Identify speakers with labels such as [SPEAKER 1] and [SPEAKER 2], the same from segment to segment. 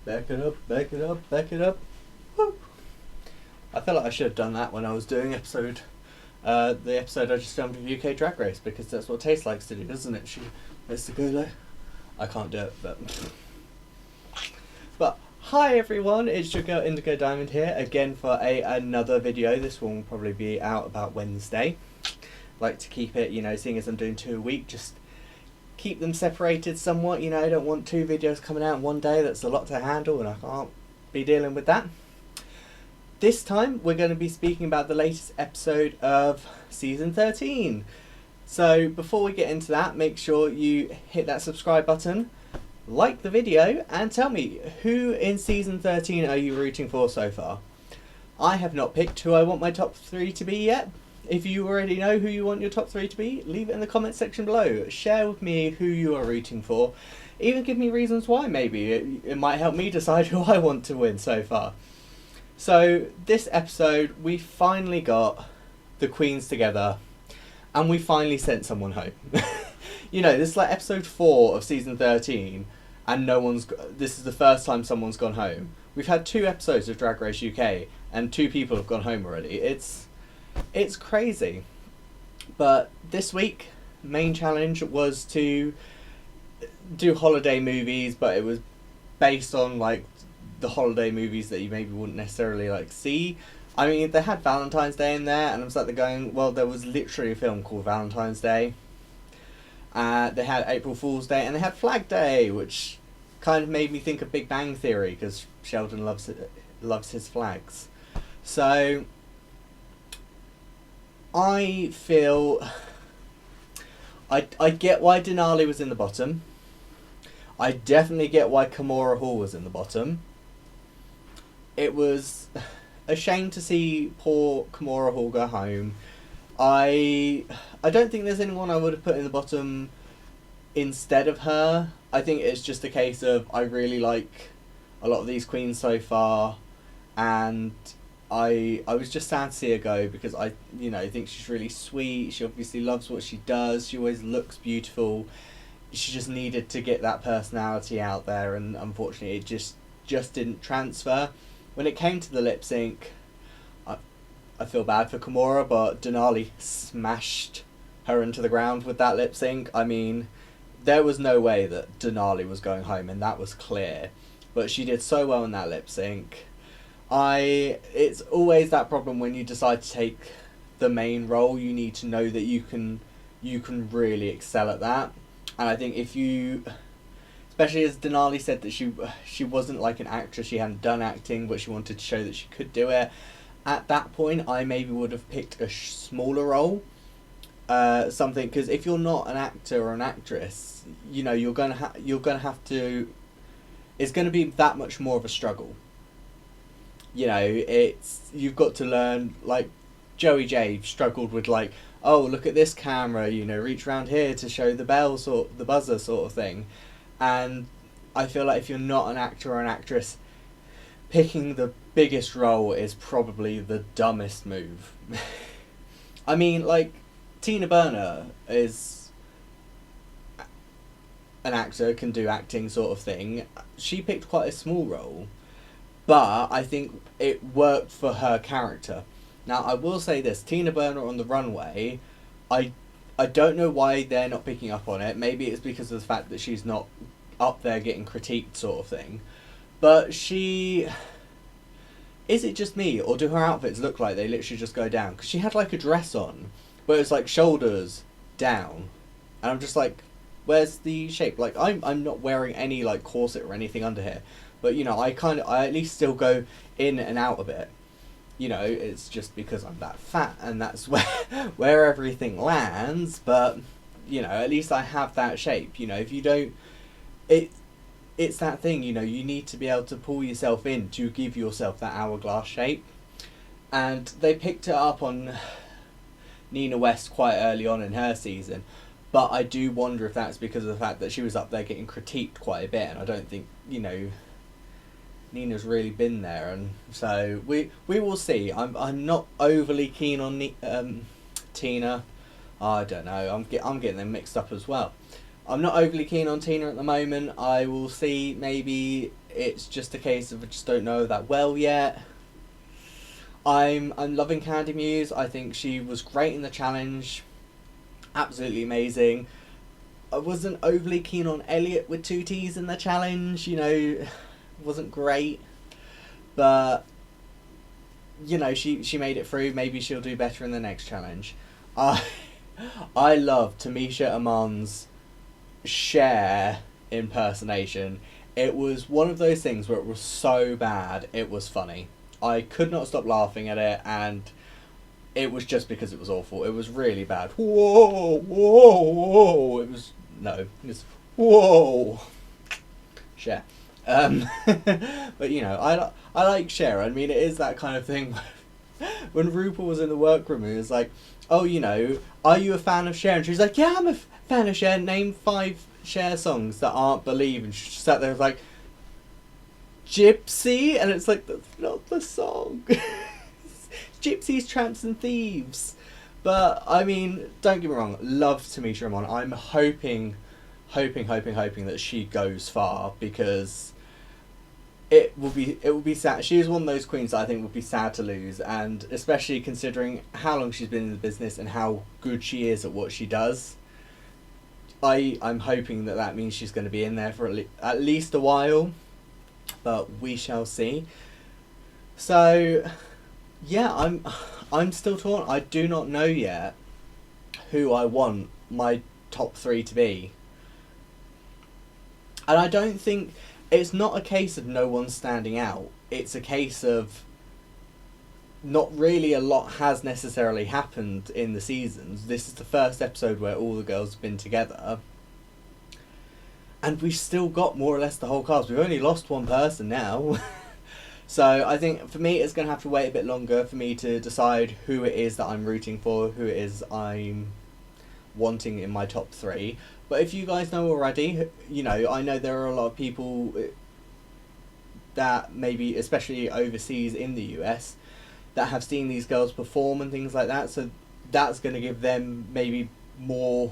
[SPEAKER 1] Back it up, back it up, back it up. Woo. I feel like I should have done that when I was doing the episode I just done for UK Drag Race, because that's what Taste likes to do, doesn't it? She likes to go there. I can't do it, but hi everyone, it's your girl Indigo Diamond here again for another video. This one will probably be out about Wednesday. Like to keep it, seeing as I'm doing 2 a week, just keep them separated somewhat. I don't want 2 videos coming out in one day. That's a lot to handle and I can't be dealing with that. This time we're going to be speaking about the latest episode of season 13. So before we get into that, make sure you hit that subscribe button, like the video, and tell me, who in season 13 are you rooting for so far? I have not picked who I want my top 3 to be yet. If you already know who you want your top 3 to be, leave it in the comment section below. Share with me who you are rooting for. Even give me reasons why, maybe. It might help me decide who I want to win so far. So this episode, we finally got the queens together and we finally sent someone home. This is like episode 4 of season 13 and this is the first time someone's gone home. We've had 2 episodes of Drag Race UK and 2 people have gone home already. It's crazy. But this week, main challenge was to do holiday movies, but it was based on like the holiday movies that you maybe wouldn't necessarily like see. I mean, they had Valentine's Day in there, and I was like, going, well, there was literally a film called Valentine's Day. They had April Fool's Day, and they had Flag Day, which kind of made me think of Big Bang Theory, because Sheldon loves his flags. So I feel I get why Denali was in the bottom. I definitely get why Kimora Hall was in the bottom. It was a shame to see poor Kimora Hall go home. I don't think there's anyone I would have put in the bottom instead of her. I think it's just a case of I really like a lot of these queens so far, and I was just sad to see her go, because I think she's really sweet. She obviously loves what she does. She always looks beautiful. She just needed to get that personality out there, and unfortunately it just didn't transfer. When it came to the lip sync, I feel bad for Kimora, but Denali smashed her into the ground with that lip sync. I mean, there was no way that Denali was going home, and that was clear. But she did so well in that lip sync. It's always that problem when you decide to take the main role. You need to know that you can really excel at that. And I think if you, especially as Denali said that she wasn't like an actress, she hadn't done acting, but she wanted to show that she could do it. At that point, I maybe would have picked a smaller role, something, because if you're not an actor or an actress, you're gonna have to. It's gonna be that much more of a struggle. You've got to learn, like Joey J struggled with, like, oh, look at this camera, reach around here to show the bell, the buzzer sort of thing. And I feel like if you're not an actor or an actress, picking the biggest role is probably the dumbest move. I mean, like, Tina Burner is an actor, can do acting sort of thing. She picked quite a small role, but I think it worked for her character. Now, I will say this, Tina Burner on the runway, I don't know why they're not picking up on it. Maybe it's because of the fact that she's not up there getting critiqued sort of thing. But is it just me, or do her outfits look like they literally just go down? Because she had like a dress on, but it's like shoulders down. And I'm just like, where's the shape? Like, I'm not wearing any like corset or anything under here. But I at least still go in and out of it. It's just because I'm that fat, and that's where everything lands. But at least I have that shape. If you don't, it's that thing. You need to be able to pull yourself in to give yourself that hourglass shape. And they picked it up on Nina West quite early on in her season, but I do wonder if that's because of the fact that she was up there getting critiqued quite a bit, and I don't think Nina's really been there, and so we will see. I'm not overly keen on Tina. I don't know. I'm getting them mixed up as well. I'm not overly keen on Tina at the moment. I will see maybe it's just a case of I just don't know that well yet. I'm loving Candy Muse. I think she was great in the challenge. Absolutely amazing. I wasn't overly keen on Elliot with 2 T's in the challenge, you know, wasn't great. But, you know, she made it through. Maybe she'll do better in the next challenge. I love Tamisha Amon's Cher impersonation. It was one of those things where it was so bad, it was funny. I could not stop laughing at it, and it was just because it was awful. It was really bad. Whoa, whoa, whoa. It was, no, it was, whoa. Cher. But, you know, I like Cher. I mean, it is that kind of thing. When RuPaul was in the workroom, he was like, oh, you know, are you a fan of Cher? And she's like, yeah, I'm a fan of Cher. Name 5 Cher songs that aren't Believe. And she sat there like, Gypsy? And it's like, that's not the song. Gypsies, Tramps and Thieves. But, I mean, don't get me wrong, love Tamisha Amon. I'm hoping that she goes far, because it will be sad. She is one of those queens that I think would be sad to lose, and especially considering how long she's been in the business and how good she is at what she does. I'm hoping that means she's going to be in there for at least a while, but we shall see. So, yeah, I'm still torn. I do not know yet who I want my top 3 to be. And I don't think, it's not a case of no one standing out. It's a case of not really a lot has necessarily happened in the seasons. This is the first episode where all the girls have been together. And we've still got more or less the whole cast. We've only lost one person now. So I think for me it's going to have to wait a bit longer for me to decide who it is that I'm rooting for, who it is I'm wanting in my top 3. But if you guys know already, you know, I know there are a lot of people that maybe, especially overseas in the US, that have seen these girls perform and things like that. So that's going to give them maybe more...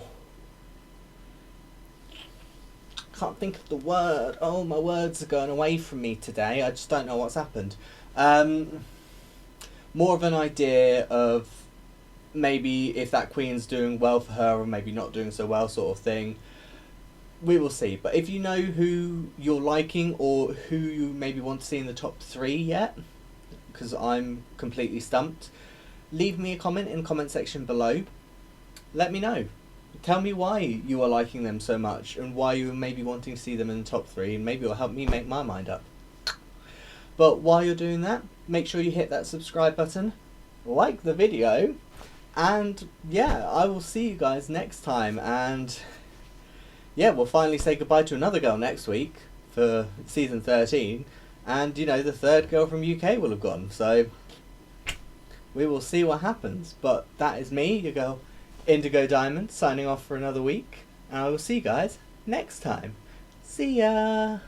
[SPEAKER 1] Can't think of the word. Oh, my words are going away from me today. I just don't know what's happened. More of an idea of maybe if that queen's doing well for her or maybe not doing so well, sort of thing. We will see. But if you know who you're liking or who you maybe want to see in the top 3 yet, because I'm completely stumped, leave me a comment in the comment section below. Let me know. Tell me why you are liking them so much and why you are maybe wanting to see them in the top 3, and maybe it'll help me make my mind up. But while you're doing that, make sure you hit that subscribe button, like the video, and yeah, I will see you guys next time. And yeah, we'll finally say goodbye to another girl next week for season 13, and you know, the 3rd girl from UK will have gone, so we will see what happens. But that is me, your girl Indigo Diamond, signing off for another week, and I will see you guys next time. See ya!